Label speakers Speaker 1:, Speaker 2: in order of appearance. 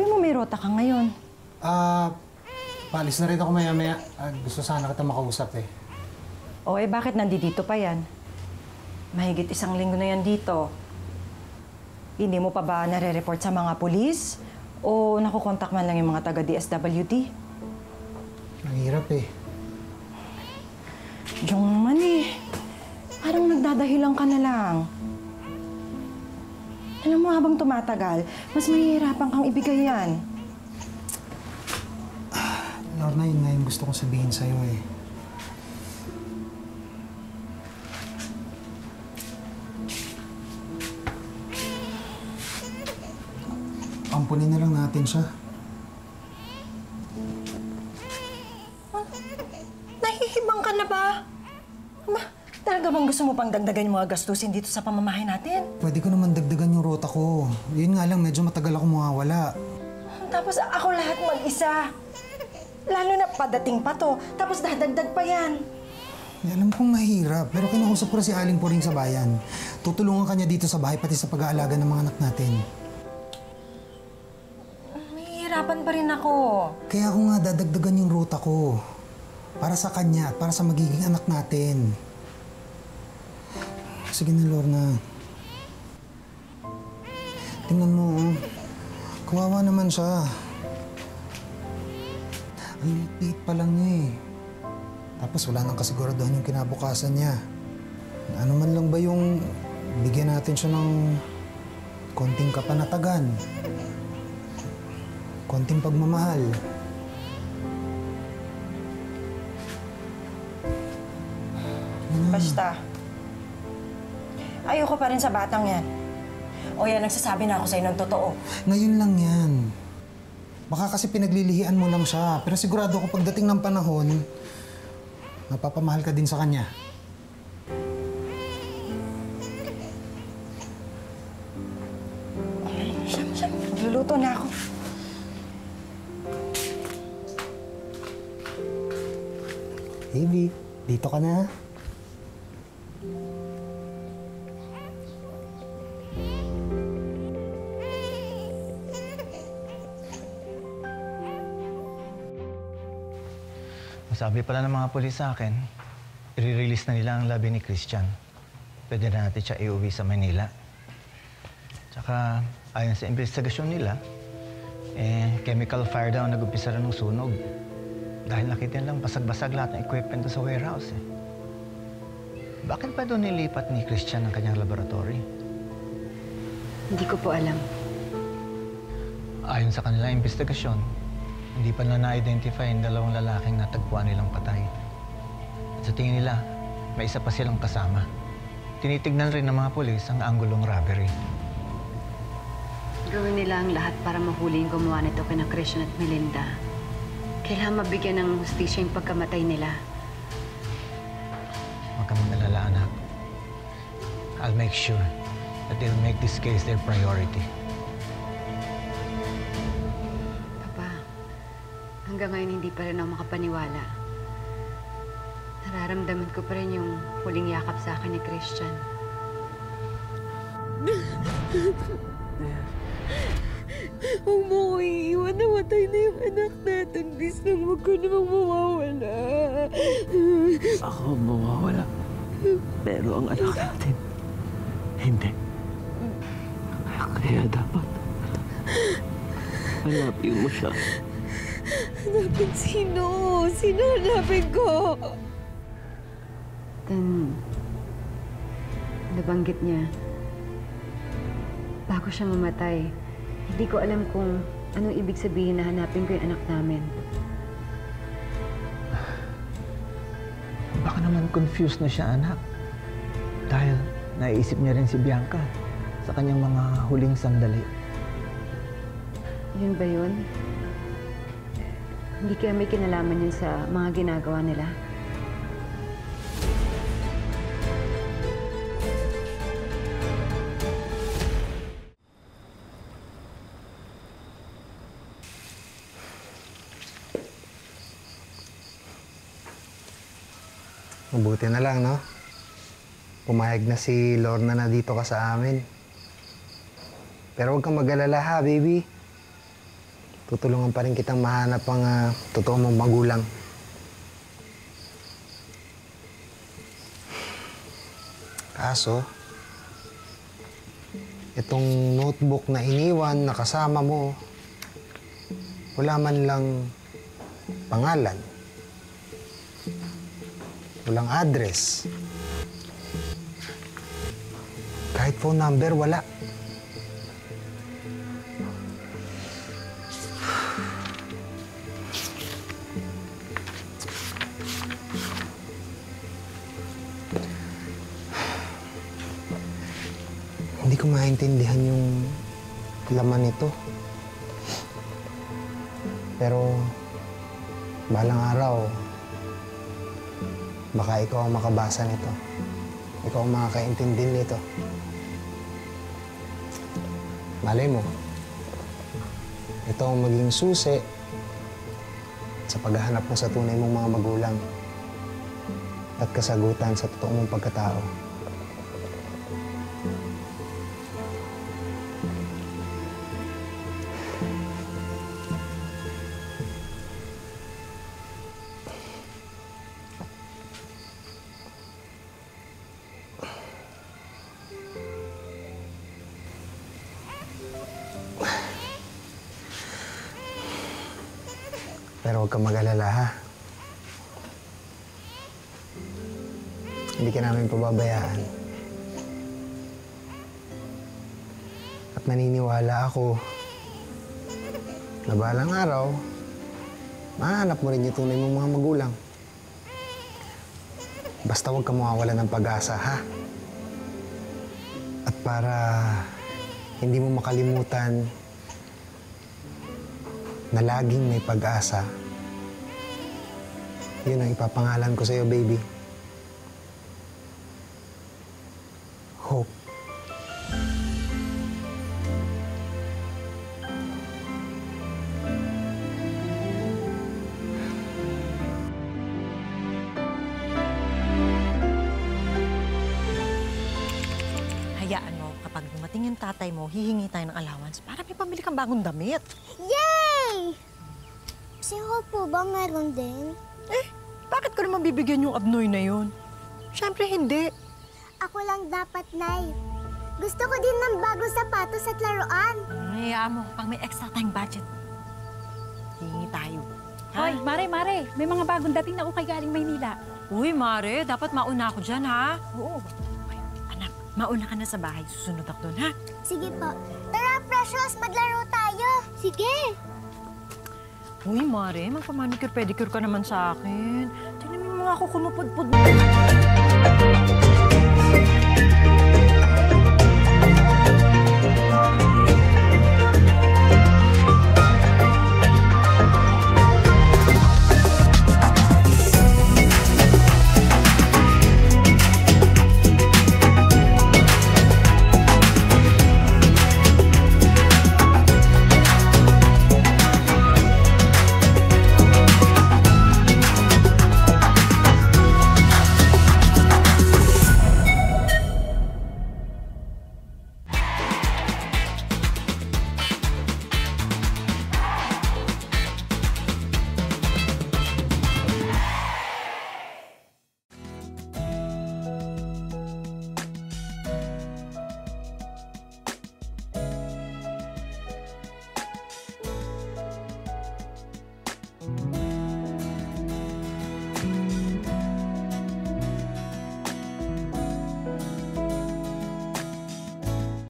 Speaker 1: Sabi mo may rota ka ngayon.
Speaker 2: Paalis na rin ako maya-maya. Gusto sana kita makausap eh.
Speaker 1: O bakit nandito pa yan? Mahigit 1 linggo na yan dito. Hindi mo pa ba nare-report sa mga pulis? O nakukontak man lang yung mga taga-DSWD?
Speaker 2: Ang hirap eh.
Speaker 1: Yung naman eh. Parang nagdadahilan ka na lang. Alam mo, habang tumatagal, mas mahihirapan kang ibigay yan.
Speaker 2: Lorna, yun nga yung gusto kong sabihin sa'yo eh. Ampunin na lang natin siya.
Speaker 1: Nahihibang ka na ba? Talaga bang gusto mo pang dagdagan yung mga gastusin dito sa pamamahay natin?
Speaker 2: Pwede ko naman dagdagan yung rota ko. Yun nga lang, medyo matagal ako mawawala.
Speaker 1: Tapos ako lahat mag-isa. Lalo na padating pa to. Tapos dadagdag pa yan.
Speaker 2: Alam kong mahirap, pero kinausap ko na si Aling Puring sa bayan. Tutulungan kanya dito sa bahay, pati sa pag-aalaga ng mga anak natin.
Speaker 1: Mahihirapan pa rin ako.
Speaker 2: Kaya ako nga dadagdagan yung ruta ko. Para sa kanya at para sa magiging anak natin. Sige na, Lorna. Tingnan mo, kawawa naman siya. Ang liit pa lang niya eh. Tapos wala nang kasiguraduhan yung kinabukasan niya. Ano man lang ba yung bigyan natin siya ng konting kapanatagan, konting pagmamahal.
Speaker 1: Basta. Ayoko pa rin sa batang yan. O yan, nagsasabi na ako sa'yo ng totoo.
Speaker 2: Ngayon lang yan. Baka kasi pinaglilihian mo lang siya. Pero sigurado ako pagdating ng panahon, mapapamahal ka din sa kanya.
Speaker 1: Siyam. Luluto na ako.
Speaker 2: Baby, dito ka na.
Speaker 3: Sabi pala ng mga pulis sa akin, i-release na nila ang labi ni Christian. Pwede na natin siya iuwi sa Manila. Tsaka, ayon sa investigasyon nila, chemical fire daw nag-umpisa rin ng sunog. Dahil nakita nilang basag-basag lahat ng equipment sa warehouse. Bakit pa doon nilipat ni Christian ang kanyang laboratory?
Speaker 4: Hindi ko po alam.
Speaker 3: Ayon sa kanilang investigasyon, hindi pa na na-identify ang 2 lalaking natagpuan nilang patay. At sa tingin nila, may isa pa silang kasama. Tinitignan rin ng mga pulis ang anggulong robbery.
Speaker 4: Gawin nila ang lahat para mahuli yung gumawa nito kina Christian at Melinda. Kailangan mabigyan ng hustisya yung pagkamatay nila.
Speaker 3: Huwag ka mag-alala, anak. I'll make sure that they'll make this case their priority.
Speaker 4: Hanggang ngayon, hindi pa rin ako makapaniwala. Nararamdaman ko pa rin yung huling yakap sa akin ni Christian.
Speaker 5: Huwag mo ko iiwan. Namatay na yung anak natin. Please lang, huwag ko namang mawawala.
Speaker 6: Ako mawawala. Pero ang anak natin, hindi. Kaya dapat hanapin mo siya.
Speaker 5: Hanapin sino? Sino hanapin ko?
Speaker 4: Then, nabanggit niya, bago siya mamatay, hindi ko alam kung anong ibig sabihin na hanapin ko yung anak namin.
Speaker 3: Baka naman confused na siya, anak. Dahil naiisip niya rin si Bianca sa kanyang mga huling sandali.
Speaker 4: Yun ba yun? Hindi kaya may kinalaman yun sa mga ginagawa nila?
Speaker 2: Mabuti na lang, no? Pumayag na si Lorna na dito ka sa amin. Pero huwag kang mag-alala ha, baby. tutulungan pa rin kitang mahanap ang totoo mong magulang. Kaso, itong notebook na iniwan na kasama mo, wala man lang pangalan, walang address, kahit phone number, wala. Hindi ko maintindihan yung laman nito. Pero, balang araw, baka ikaw ang makabasa nito. Ikaw ang makakaintindi nito. Malay mo, ito ang maging susi sa paghahanap mo sa tunay mong mga magulang at kasagutan sa totoo mong pagkatao. Pero huwag kang mag-alala, ha? Hindi ka namin pababayaan. At naniniwala ako na balang araw, mahanap mo rin yung tunay mong mga magulang. Basta huwag kang mawawalan ng pag-asa, ha? At para hindi mo makalimutan na laging may pag-asa, yun ang ipapangalan ko sa'yo, baby. Hope.
Speaker 1: Hayaan mo, kapag dumating yung tatay mo, hihingi tayo ng allowance para may pamili kang bagong damit.
Speaker 7: Yay! Si Hope po ba meron din?
Speaker 1: Bakit ko naman bibigyan yung abnoy na yun? Siyempre hindi.
Speaker 7: Ako lang dapat, Nay. Gusto ko din ng bagong sapatos at laruan.
Speaker 1: Hayaan mo, pag may extra tayong budget, hihingi tayo.
Speaker 8: Hoy, Mare, may mga bagong dating na ukay galing Maynila.
Speaker 1: Uy, Mare, dapat mauna ako dyan, ha? Oo. Anak, mauna ka na sa bahay. Susunod ako doon, ha?
Speaker 7: Sige po. Tara, Precious, maglaro tayo. Sige.
Speaker 1: Uy, Mare, magpamanicure-pedicure ka naman sa akin. Tingnan mo yung mga ako kumupudpud.